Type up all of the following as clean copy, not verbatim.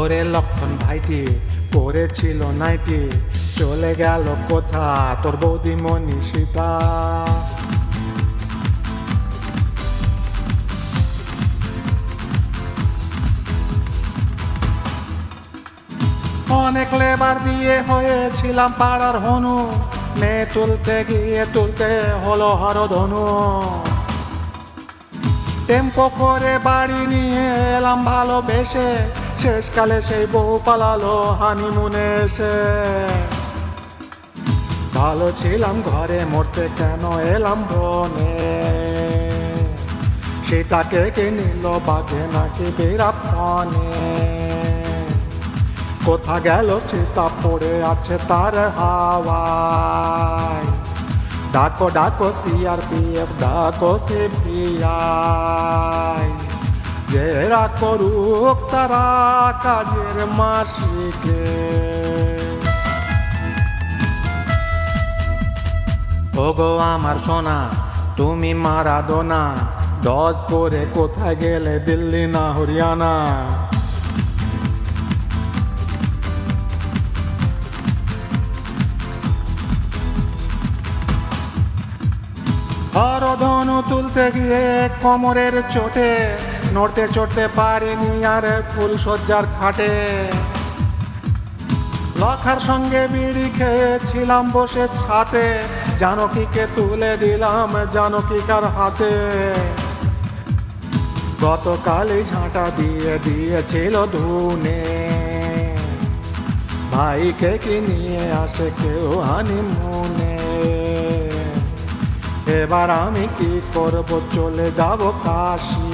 ওরে লক্ষণ ভাইটি পড়েছিল নাইটি, চলে গেল কোথা তোর বৌদি মনীষিতা। অনেক লেবার দিয়ে হয়েছিলাম পাড়ার হনু, মেয়ে তুলতে গিয়ে তুলতে হলো হরধনু। টেম্পো করে বাড়ি নিয়ে এলাম ভালোবেসে, শেষকালে সেই বউ পালালো হানিমুনে এসে। ভালো ছিলাম ঘরে মরতে কেন এলাম বনে, সীতাকে কে নিল বাঘে নাকি বীরাপনে। কোথা গেল সীতা পড়ে আছে তার হাওয়ায়, ডাকো ডাকো সিআরপিএফ ডাকো সিপিআই, যেরা করুক তারা কাজের মাসিকে। ওগো আমার সোনা তুমি মারাদোনা, ডজ করে কোথায় গেলে দিল্লি না হরিয়ানা। হরধনু তুলতে গিয়ে কোমরের চোটে, নড়তে চড়তে পারিনি আর ফুলসজ্জার খাটে। লখার সঙ্গে বিড়ি খেয়েছিলাম বসে ছাতে, জানকীকে তুলে দিলাম জানকীকার হাতে। গতকালই ঝাঁটা দিয়ে দিয়েছিল ধুনে, ভাইকে কি নিয়ে আসে কেউ হানিমুনে। এবার আমি কি করব চলে যাব কাশি,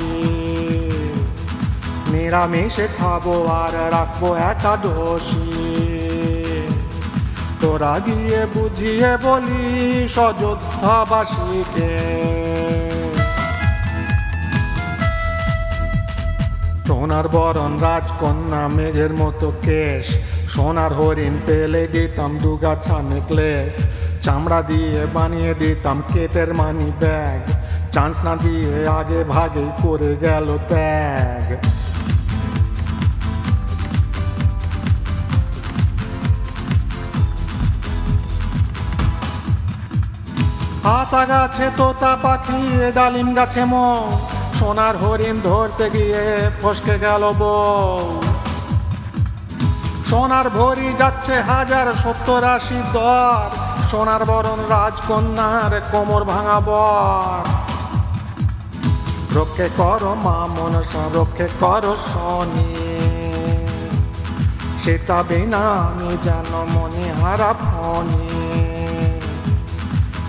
নিরামিষে খাবো আর রাখবো একাদশী। তোরা গিয়ে বুঝিয়ে বলিস অযোধ্যাবাসীকে। সোনার বরণ রাজকন্যা মেঘের মতো কেশ, সোনার হরিণ পেলে দিতাম দুগাছা নেকলেস। চামড়া দিয়ে বানিয়ে দিতাম কেতের মানি ব্যাগ, চান্স না দিয়ে আগে ভাগে করে গেল ত্যাগ। আতা গাছে তোতা পাখি ডালিম গাছে মো, সোনার হরিণ ধরতে গিয়ে ফসকে গেল বউ। সোনার ভরি যাচ্ছে 1070-80 দর, সোনার বরণ রাজকন্যার কোমর ভাঙা বর। রক্ষে করো মা মনসা রক্ষে করো শনি, সীতা বিনা আমি যেন মনে হারা ফনি।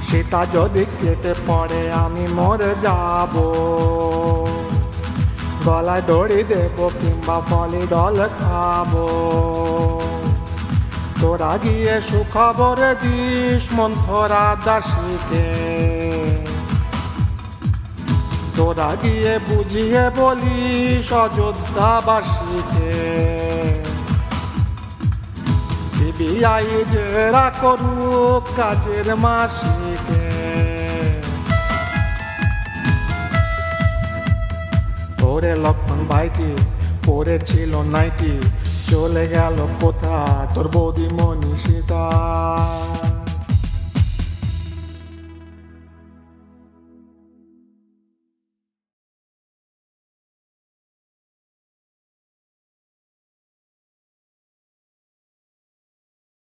সীতা যদি কেটে পড়ে আমি মরে যাব, গলায় দড়ি দেব কিংবা পলিডল খাবো। তোরা গিয়ে সুখবর দিস মন্থরা দাসীকে, তোরা গিয়ে বুঝিয়ে বলিস অযোধ্যাবাসীকে। সিবিআই জেরা করুক কাজের মাসিকে। ওরে লক্ষণ ভাইটি পড়েছিল নাইটি, চলে গেল কোথা তোর বৌদি মনীষিতা।